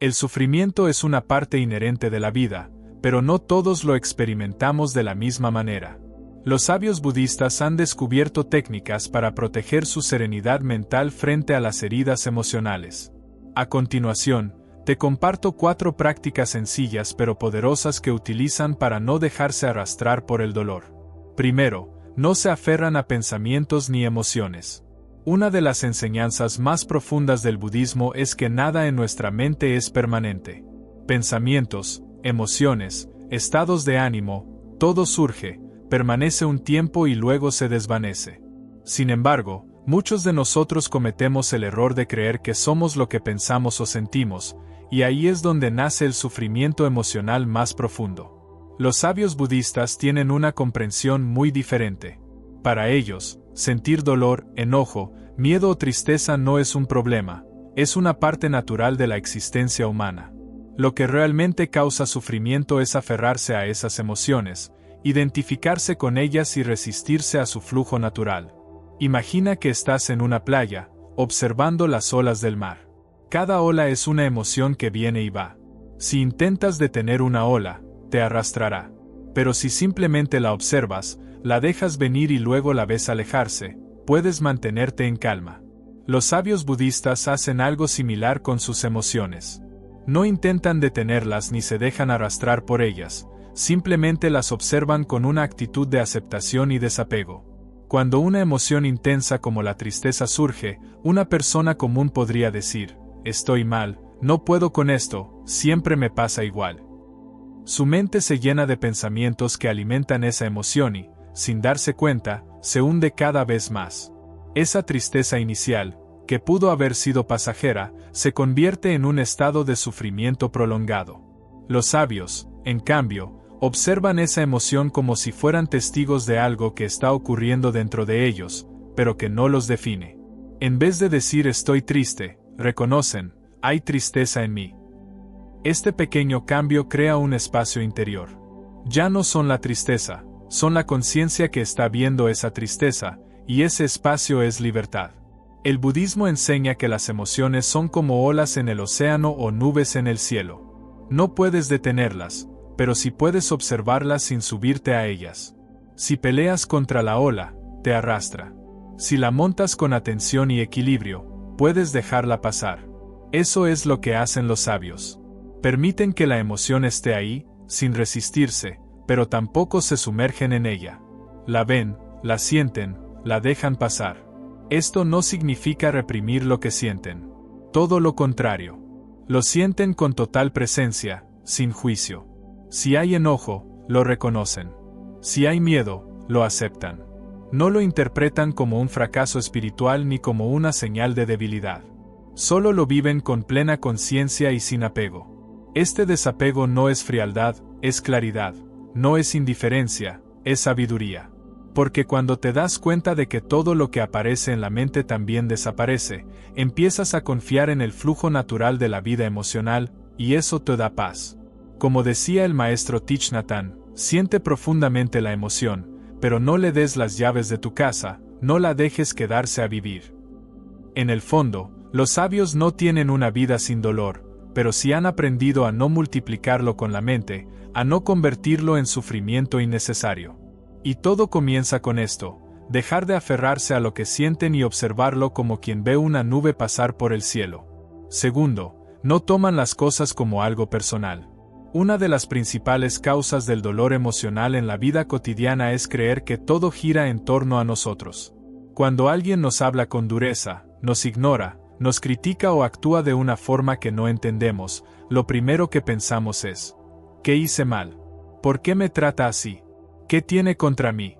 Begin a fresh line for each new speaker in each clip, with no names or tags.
El sufrimiento es una parte inherente de la vida, pero no todos lo experimentamos de la misma manera. Los sabios budistas han descubierto técnicas para proteger su serenidad mental frente a las heridas emocionales. A continuación, te comparto 4 prácticas sencillas pero poderosas que utilizan para no dejarse arrastrar por el dolor. Primero, no se aferran a pensamientos ni emociones. Una de las enseñanzas más profundas del budismo es que nada en nuestra mente es permanente. Pensamientos, emociones, estados de ánimo, todo surge, permanece un tiempo y luego se desvanece. Sin embargo, muchos de nosotros cometemos el error de creer que somos lo que pensamos o sentimos, y ahí es donde nace el sufrimiento emocional más profundo. Los sabios budistas tienen una comprensión muy diferente. Para ellos, sentir dolor, enojo, miedo o tristeza no es un problema, es una parte natural de la existencia humana. Lo que realmente causa sufrimiento es aferrarse a esas emociones, identificarse con ellas y resistirse a su flujo natural. Imagina que estás en una playa, observando las olas del mar. Cada ola es una emoción que viene y va. Si intentas detener una ola, te arrastrará. Pero si simplemente la observas, la dejas venir y luego la ves alejarse, puedes mantenerte en calma. Los sabios budistas hacen algo similar con sus emociones. No intentan detenerlas ni se dejan arrastrar por ellas, simplemente las observan con una actitud de aceptación y desapego. Cuando una emoción intensa como la tristeza surge, una persona común podría decir, estoy mal, no puedo con esto, siempre me pasa igual. Su mente se llena de pensamientos que alimentan esa emoción y, sin darse cuenta, se hunde cada vez más. Esa tristeza inicial, que pudo haber sido pasajera, se convierte en un estado de sufrimiento prolongado. Los sabios, en cambio, observan esa emoción como si fueran testigos de algo que está ocurriendo dentro de ellos, pero que no los define. En vez de decir estoy triste, reconocen, hay tristeza en mí. Este pequeño cambio crea un espacio interior. Ya no son la tristeza, son la conciencia que está viendo esa tristeza, y ese espacio es libertad. El budismo enseña que las emociones son como olas en el océano o nubes en el cielo. No puedes detenerlas, pero sí puedes observarlas sin subirte a ellas. Si peleas contra la ola, te arrastra. Si la montas con atención y equilibrio, puedes dejarla pasar. Eso es lo que hacen los sabios. Permiten que la emoción esté ahí, sin resistirse, pero tampoco se sumergen en ella. La ven, la sienten, la dejan pasar. Esto no significa reprimir lo que sienten. Todo lo contrario. Lo sienten con total presencia, sin juicio. Si hay enojo, lo reconocen. Si hay miedo, lo aceptan. No lo interpretan como un fracaso espiritual ni como una señal de debilidad. Solo lo viven con plena conciencia y sin apego. Este desapego no es frialdad, es claridad. No es indiferencia, es sabiduría. Porque cuando te das cuenta de que todo lo que aparece en la mente también desaparece, empiezas a confiar en el flujo natural de la vida emocional, y eso te da paz. Como decía el maestro Thich Nhat Hanh, siente profundamente la emoción, pero no le des las llaves de tu casa, no la dejes quedarse a vivir. En el fondo, los sabios no tienen una vida sin dolor, pero sí han aprendido a no multiplicarlo con la mente, a no convertirlo en sufrimiento innecesario. Y todo comienza con esto, dejar de aferrarse a lo que sienten y observarlo como quien ve una nube pasar por el cielo. Segundo, no toman las cosas como algo personal. Una de las principales causas del dolor emocional en la vida cotidiana es creer que todo gira en torno a nosotros. Cuando alguien nos habla con dureza, nos ignora, nos critica o actúa de una forma que no entendemos, lo primero que pensamos es, ¿qué hice mal? ¿Por qué me trata así? ¿Qué tiene contra mí?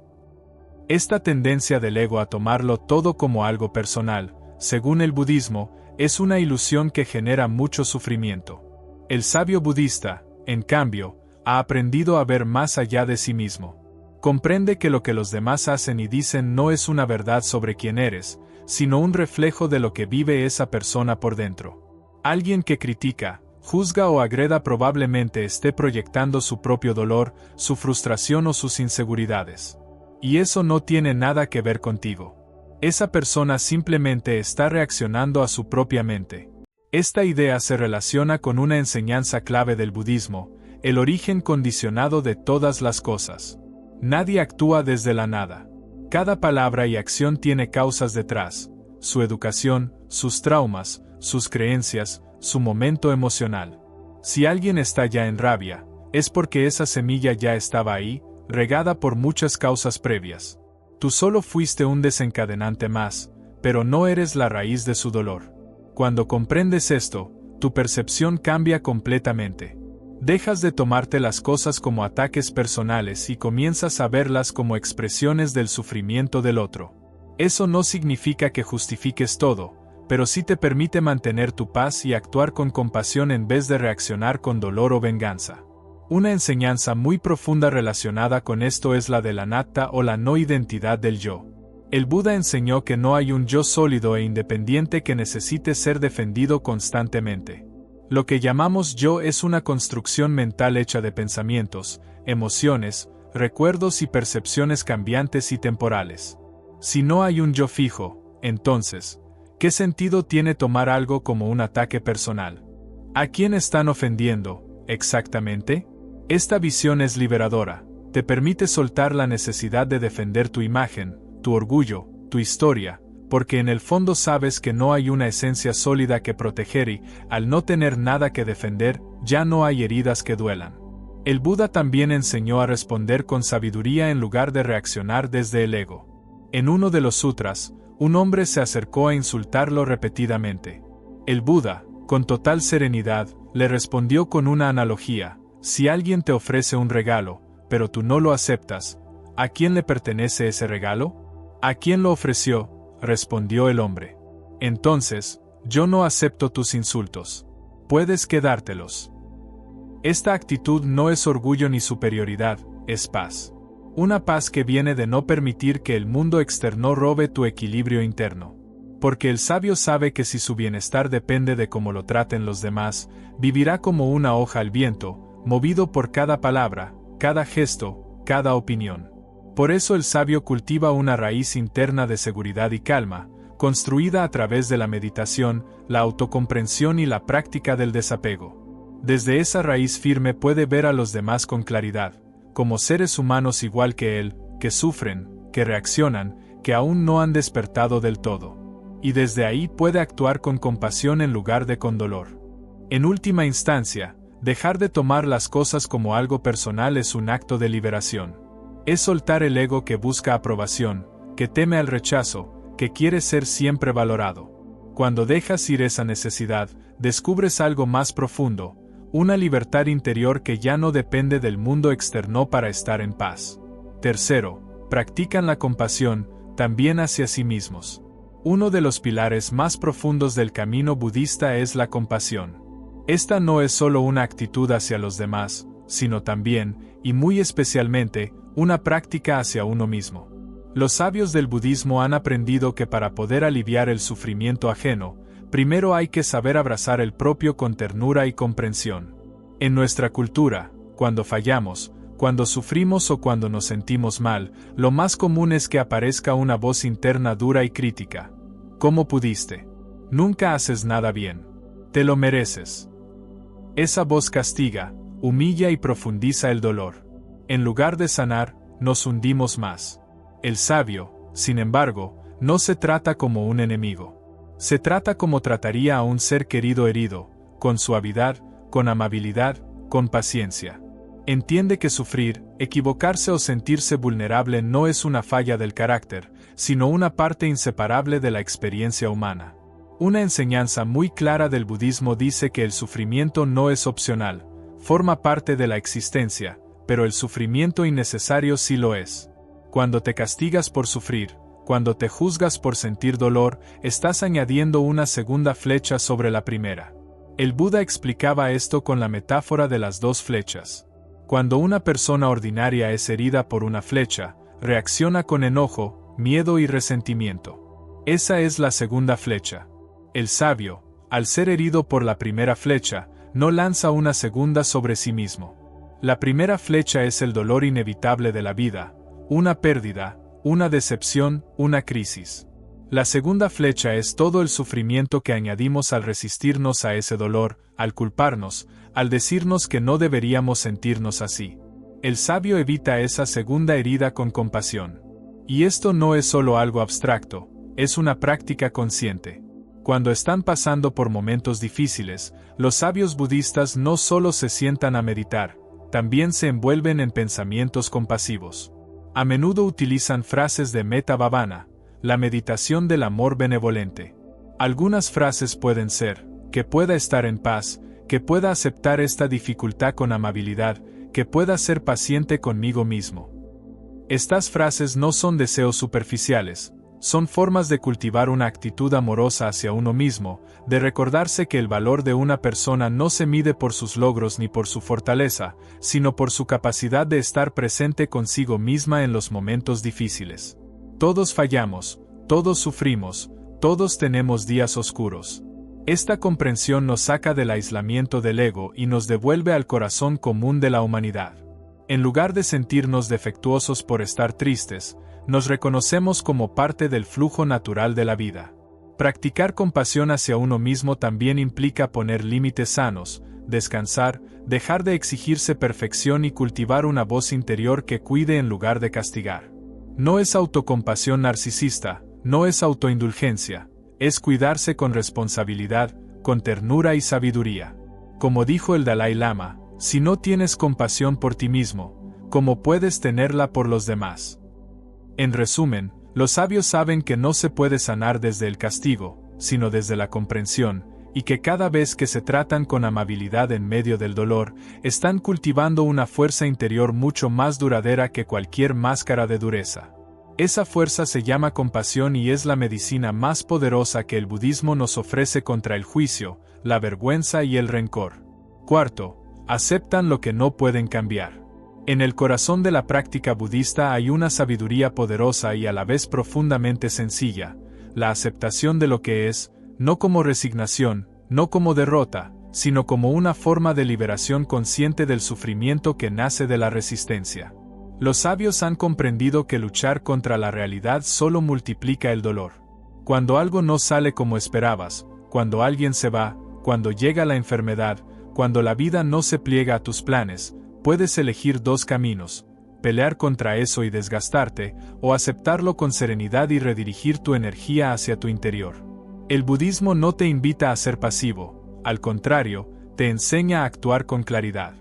Esta tendencia del ego a tomarlo todo como algo personal, según el budismo, es una ilusión que genera mucho sufrimiento. El sabio budista, en cambio, ha aprendido a ver más allá de sí mismo. Comprende que lo que los demás hacen y dicen no es una verdad sobre quién eres, sino un reflejo de lo que vive esa persona por dentro. Alguien que critica, juzga o agreda probablemente esté proyectando su propio dolor, su frustración o sus inseguridades. Y eso no tiene nada que ver contigo. Esa persona simplemente está reaccionando a su propia mente. Esta idea se relaciona con una enseñanza clave del budismo, el origen condicionado de todas las cosas. Nadie actúa desde la nada. Cada palabra y acción tiene causas detrás, su educación, sus traumas, sus creencias, su momento emocional. Si alguien está ya en rabia, es porque esa semilla ya estaba ahí, regada por muchas causas previas. Tú solo fuiste un desencadenante más, pero no eres la raíz de su dolor. Cuando comprendes esto, tu percepción cambia completamente. Dejas de tomarte las cosas como ataques personales y comienzas a verlas como expresiones del sufrimiento del otro. Eso no significa que justifiques todo, pero sí te permite mantener tu paz y actuar con compasión en vez de reaccionar con dolor o venganza. Una enseñanza muy profunda relacionada con esto es la del anatta o la no identidad del yo. El Buda enseñó que no hay un yo sólido e independiente que necesite ser defendido constantemente. Lo que llamamos yo es una construcción mental hecha de pensamientos, emociones, recuerdos y percepciones cambiantes y temporales. Si no hay un yo fijo, entonces, ¿qué sentido tiene tomar algo como un ataque personal? ¿A quién están ofendiendo, exactamente? Esta visión es liberadora, te permite soltar la necesidad de defender tu imagen, tu orgullo, tu historia, porque en el fondo sabes que no hay una esencia sólida que proteger y, al no tener nada que defender, ya no hay heridas que duelan. El Buda también enseñó a responder con sabiduría en lugar de reaccionar desde el ego. En uno de los sutras, un hombre se acercó a insultarlo repetidamente. El Buda, con total serenidad, le respondió con una analogía: si alguien te ofrece un regalo, pero tú no lo aceptas, ¿a quién le pertenece ese regalo? ¿A quién lo ofreció?, respondió el hombre. Entonces, yo no acepto tus insultos. Puedes quedártelos. Esta actitud no es orgullo ni superioridad, es paz. Una paz que viene de no permitir que el mundo externo robe tu equilibrio interno. Porque el sabio sabe que si su bienestar depende de cómo lo traten los demás, vivirá como una hoja al viento, movido por cada palabra, cada gesto, cada opinión. Por eso el sabio cultiva una raíz interna de seguridad y calma, construida a través de la meditación, la autocomprensión y la práctica del desapego. Desde esa raíz firme puede ver a los demás con claridad, como seres humanos igual que él, que sufren, que reaccionan, que aún no han despertado del todo. Y desde ahí puede actuar con compasión en lugar de con dolor. En última instancia, dejar de tomar las cosas como algo personal es un acto de liberación. Es soltar el ego que busca aprobación, que teme al rechazo, que quiere ser siempre valorado. Cuando dejas ir esa necesidad, descubres algo más profundo, una libertad interior que ya no depende del mundo externo para estar en paz. Tercero, practican la compasión, también hacia sí mismos. Uno de los pilares más profundos del camino budista es la compasión. Esta no es solo una actitud hacia los demás, sino también, y muy especialmente, una práctica hacia uno mismo. Los sabios del budismo han aprendido que para poder aliviar el sufrimiento ajeno, primero hay que saber abrazar el propio con ternura y comprensión. En nuestra cultura, cuando fallamos, cuando sufrimos o cuando nos sentimos mal, lo más común es que aparezca una voz interna dura y crítica. ¿Cómo pudiste? Nunca haces nada bien. Te lo mereces. Esa voz castiga, humilla y profundiza el dolor. En lugar de sanar, nos hundimos más. El sabio, sin embargo, no se trata como un enemigo. Se trata como trataría a un ser querido herido, con suavidad, con amabilidad, con paciencia. Entiende que sufrir, equivocarse o sentirse vulnerable no es una falla del carácter, sino una parte inseparable de la experiencia humana. Una enseñanza muy clara del budismo dice que el sufrimiento no es opcional, forma parte de la existencia, pero el sufrimiento innecesario sí lo es. Cuando te castigas por sufrir, cuando te juzgas por sentir dolor, estás añadiendo una segunda flecha sobre la primera. El Buda explicaba esto con la metáfora de las dos flechas. Cuando una persona ordinaria es herida por una flecha, reacciona con enojo, miedo y resentimiento. Esa es la segunda flecha. El sabio, al ser herido por la primera flecha, no lanza una segunda sobre sí mismo. La primera flecha es el dolor inevitable de la vida, una pérdida, una decepción, una crisis. La segunda flecha es todo el sufrimiento que añadimos al resistirnos a ese dolor, al culparnos, al decirnos que no deberíamos sentirnos así. El sabio evita esa segunda herida con compasión. Y esto no es solo algo abstracto, es una práctica consciente. Cuando están pasando por momentos difíciles, los sabios budistas no solo se sientan a meditar, también se envuelven en pensamientos compasivos. A menudo utilizan frases de Metta Bhavana, la meditación del amor benevolente. Algunas frases pueden ser, que pueda estar en paz, que pueda aceptar esta dificultad con amabilidad, que pueda ser paciente conmigo mismo. Estas frases no son deseos superficiales, son formas de cultivar una actitud amorosa hacia uno mismo, de recordarse que el valor de una persona no se mide por sus logros ni por su fortaleza, sino por su capacidad de estar presente consigo misma en los momentos difíciles. Todos fallamos, todos sufrimos, todos tenemos días oscuros. Esta comprensión nos saca del aislamiento del ego y nos devuelve al corazón común de la humanidad. En lugar de sentirnos defectuosos por estar tristes, nos reconocemos como parte del flujo natural de la vida. Practicar compasión hacia uno mismo también implica poner límites sanos, descansar, dejar de exigirse perfección y cultivar una voz interior que cuide en lugar de castigar. No es autocompasión narcisista, no es autoindulgencia, es cuidarse con responsabilidad, con ternura y sabiduría. Como dijo el Dalai Lama, si no tienes compasión por ti mismo, ¿cómo puedes tenerla por los demás? En resumen, los sabios saben que no se puede sanar desde el castigo, sino desde la comprensión, y que cada vez que se tratan con amabilidad en medio del dolor, están cultivando una fuerza interior mucho más duradera que cualquier máscara de dureza. Esa fuerza se llama compasión y es la medicina más poderosa que el budismo nos ofrece contra el juicio, la vergüenza y el rencor. Cuarto, aceptan lo que no pueden cambiar. En el corazón de la práctica budista hay una sabiduría poderosa y a la vez profundamente sencilla, la aceptación de lo que es, no como resignación, no como derrota, sino como una forma de liberación consciente del sufrimiento que nace de la resistencia. Los sabios han comprendido que luchar contra la realidad solo multiplica el dolor. Cuando algo no sale como esperabas, cuando alguien se va, cuando llega la enfermedad, cuando la vida no se pliega a tus planes, puedes elegir dos caminos: pelear contra eso y desgastarte, o aceptarlo con serenidad y redirigir tu energía hacia tu interior. El budismo no te invita a ser pasivo, al contrario, te enseña a actuar con claridad.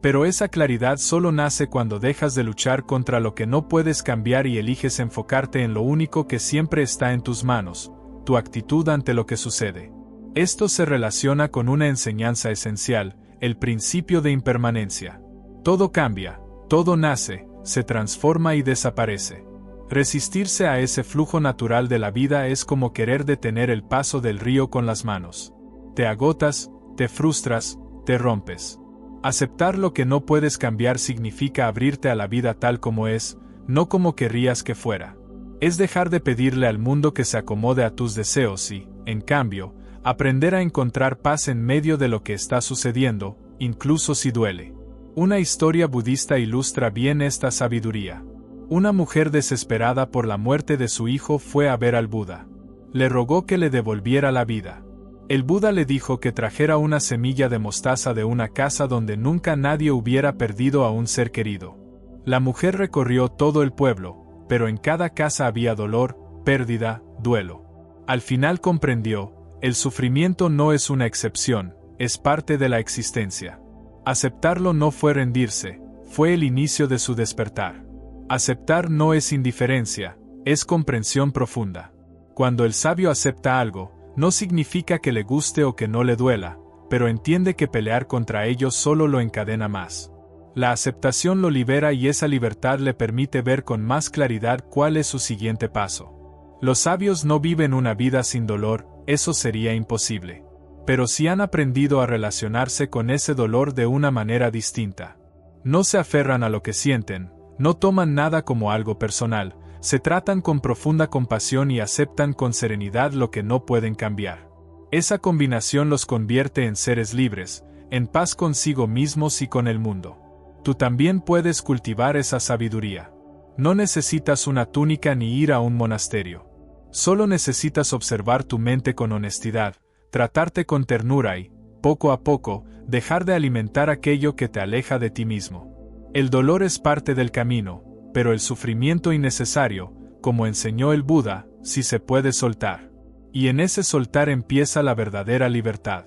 Pero esa claridad solo nace cuando dejas de luchar contra lo que no puedes cambiar y eliges enfocarte en lo único que siempre está en tus manos, tu actitud ante lo que sucede. Esto se relaciona con una enseñanza esencial, el principio de impermanencia. Todo cambia, todo nace, se transforma y desaparece. Resistirse a ese flujo natural de la vida es como querer detener el paso del río con las manos. Te agotas, te frustras, te rompes. Aceptar lo que no puedes cambiar significa abrirte a la vida tal como es, no como querrías que fuera. Es dejar de pedirle al mundo que se acomode a tus deseos y, en cambio, aprender a encontrar paz en medio de lo que está sucediendo, incluso si duele. Una historia budista ilustra bien esta sabiduría. Una mujer desesperada por la muerte de su hijo fue a ver al Buda. Le rogó que le devolviera la vida. El Buda le dijo que trajera una semilla de mostaza de una casa donde nunca nadie hubiera perdido a un ser querido. La mujer recorrió todo el pueblo, pero en cada casa había dolor, pérdida, duelo. Al final comprendió, el sufrimiento no es una excepción, es parte de la existencia. Aceptarlo no fue rendirse, fue el inicio de su despertar. Aceptar no es indiferencia, es comprensión profunda. Cuando el sabio acepta algo, no significa que le guste o que no le duela, pero entiende que pelear contra ello solo lo encadena más. La aceptación lo libera y esa libertad le permite ver con más claridad cuál es su siguiente paso. Los sabios no viven una vida sin dolor, eso sería imposible. Pero sí han aprendido a relacionarse con ese dolor de una manera distinta. No se aferran a lo que sienten, no toman nada como algo personal, se tratan con profunda compasión y aceptan con serenidad lo que no pueden cambiar. Esa combinación los convierte en seres libres, en paz consigo mismos y con el mundo. Tú también puedes cultivar esa sabiduría. No necesitas una túnica ni ir a un monasterio. Solo necesitas observar tu mente con honestidad, tratarte con ternura y, poco a poco, dejar de alimentar aquello que te aleja de ti mismo. El dolor es parte del camino, pero el sufrimiento innecesario, como enseñó el Buda, sí se puede soltar. Y en ese soltar empieza la verdadera libertad.